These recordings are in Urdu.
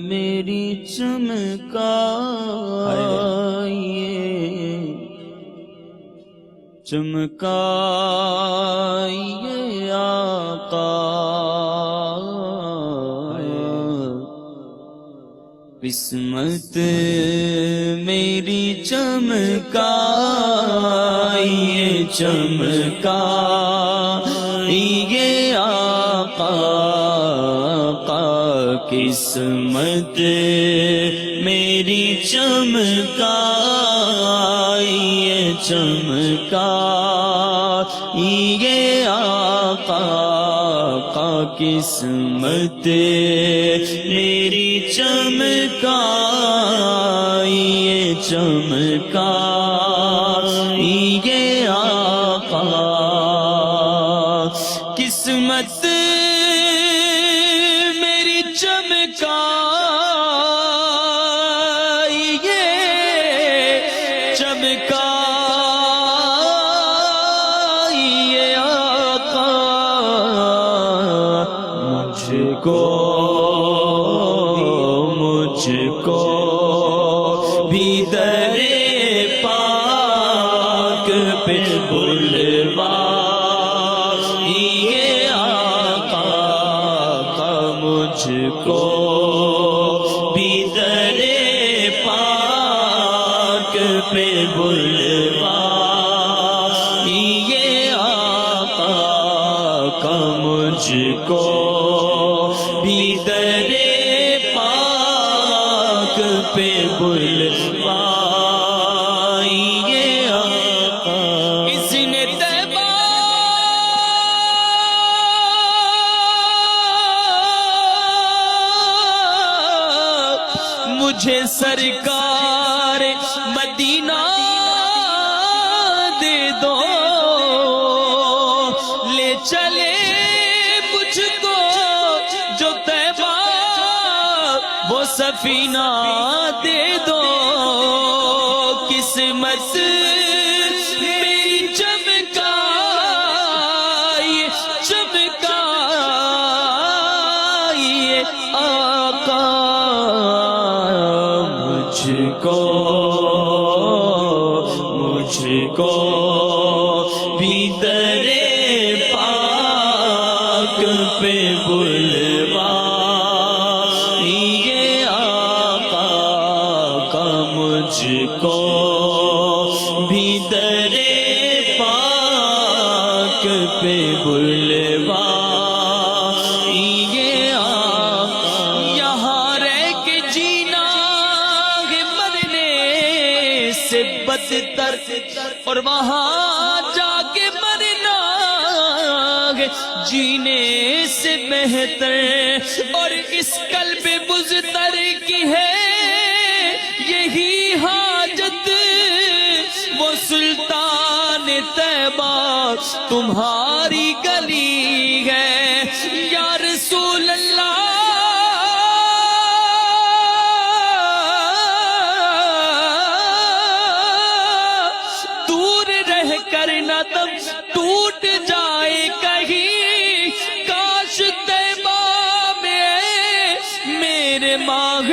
میری چمکائیے چمکائیے آقا، قسمت میری چمکائیے چمکائیے آقا، قسمت میری چمکائیے چمکائیے آقا، قسمت میری چمکائیے چمکائیے آقا، قسمت میری چمکائیے چمکائیے آقا، مجھ کو بھی در پاک پہ بلوائیے آقا، مجھ کو بھی در پاک پہ بلوائیے آقا، مجھ کو بھی در پاک پہ بلوائیے آقا، اس نے طیبہ مجھے سرکار مدینہ دے دو، لے چلے مجھ کو جو طیبہ وہ سفینہ دے دو، قسمت میری چمکائیے چمکائیے آقا، مجھ کو بھی در پاک پہ بلوائیے آقا، مجھ کو بھی در پاک پہ بلوائیے آقا، یہاں رہ کے جینا ہے مرنے سے بدتر، اور وہاں جا کے مرنا ہے جینے سے بہتر، اور اس قلب بزتر کی ہے یہی حاجت، وہ سلطان طیبہ تمہاری گلی ہے یا رسول اللہ، دور رہ کر نہ دم ٹوٹ جائے کہیں، کاش طیبہ میں میرے ماہ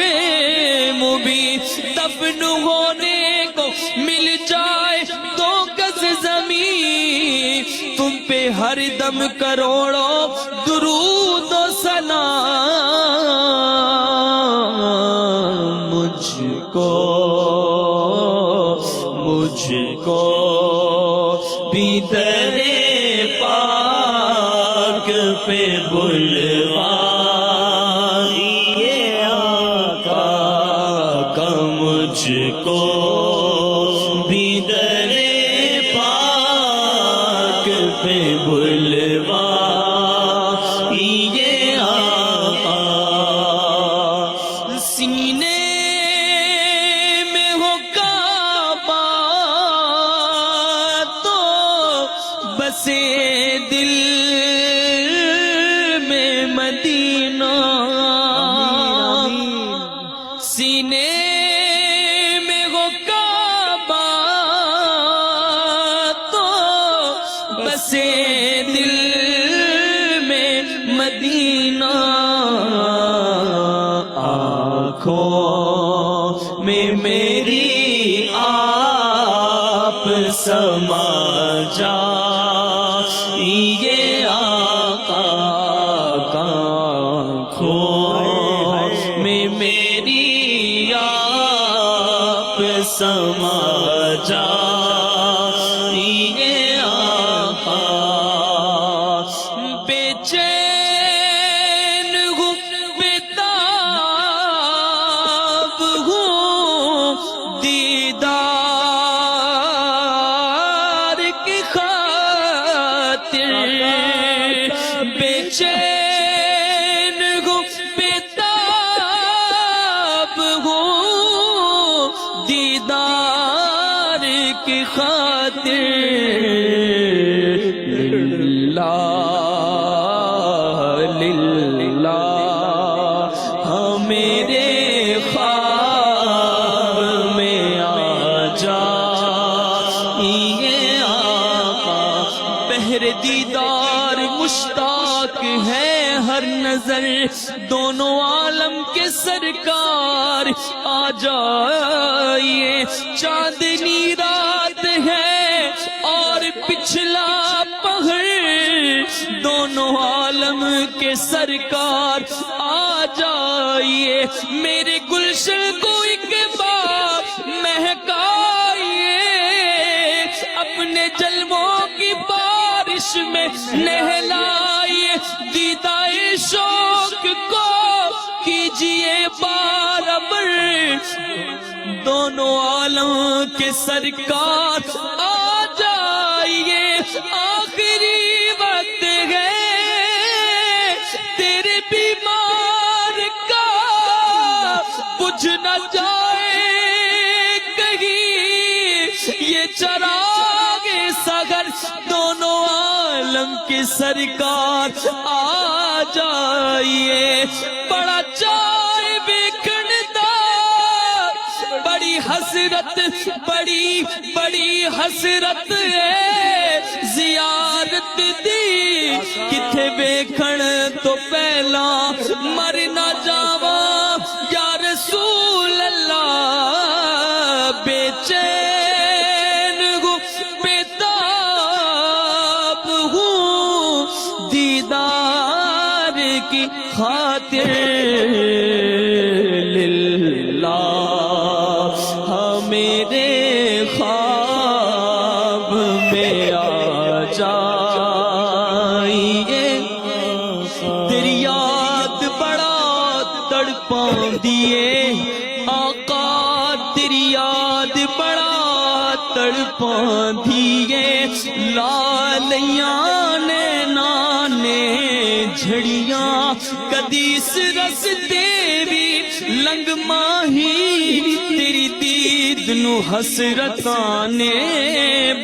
مبین دفن ہونے کو مل جائے 2 گز زمین، تم پہ ہر دم کروڑوں درود و سلام، مجھ کو بھی در پاک پہ بلوائیے آقا، مجھ کو بھی در پاک پہ بلوائیے آنکھوں میں میری آپ سما جائیے آقا، آنکھوں میں میری آپ سما جائیے آقا، بے چین ہوں بیتاب ہوں دیدار کی خاطر، بے چین ہوں بیتاب ہوں دیدار کی خاطر، للہ میرے خواب میں آ جائیے آقا، بہر دیدار مشتاق ہے ہر نظر، دونوں عالم کے سرکار آ جائیے، چاندنی رات ہے اور پچھلا پہر، دونوں عالم کے سرکار آ جائیے، میرے گلشن کو ایک بار مہکائیے، اپنے جلووں کی بارش میں نہلائیے، دیدائے شوق کو کیجیے برابر، دونوں عالم کے سرکار آ جائیے، آخری وقت ہے تیرے بیمار کا، بجھ نہ جائے کہیں یہ چراغ سحر، دونوں عالم کے سرکار آ جائیے، بڑا چائے بیکھندا بڑی حسرت، بڑی حسرت ہے، زیارت دی کتھے ویکھن تو پہلا مر نہ جاواں یا رسول اللہ، بے چین ہوں بیتاب ہوں دیدار کی خاطر، للہ میرے خواب میں آ جائیے، تیری یاد بڑا تڑپاندی ہے آقا، تیری یاد بڑا تڑپاندی ہے، لالیاں نے نانے جھڑیاں کدیس رستے بھی لنگ ماہی، تیری دید نو حسرتاں نے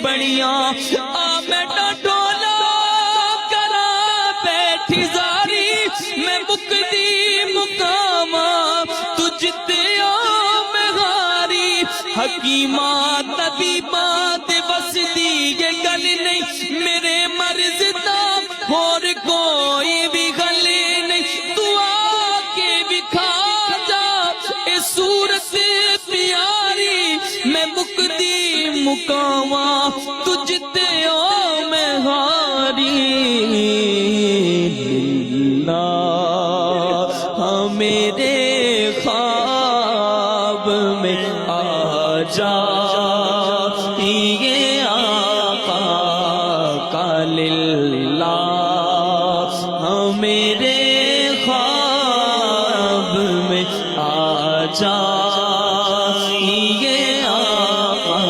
بڑیاں، آ میں ڈولا کراں بیٹھی زاری، میں مکدی مقاماں تجھ تے میں ہاری، حکیماں طبیباں تے بس دی یہ گل نہیں، میرے مرض دا اور کوئی بھی گل نہیں، تو آ کے دکھا جا اے صورت پیاری، میں مکدی مقاماں تجھ تے میں ہاری، میرے خواب میں آ جائیے آقا، للہ میرے خواب میں آ جائیے آقا،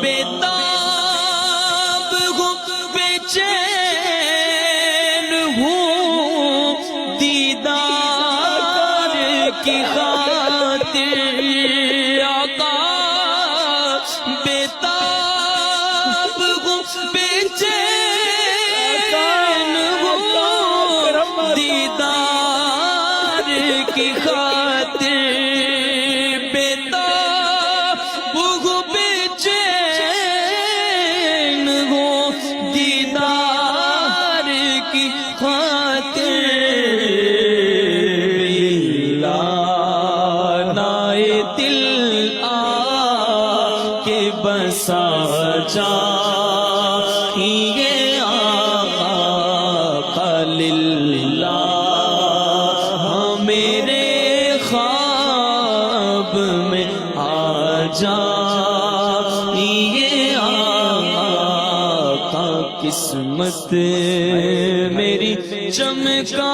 بیتاب ہوں بے چین ہوں دیدار کی خاطر، آقا بیتاب ہوں بے چین ہوں دیدار کی خاطر، بیتاب ہوں بے چین ہوں دیدار کی خاطر، اللہ یہ آقا للہ میرے خواب میں آ جا، یہ آقا قسمت میری چمکا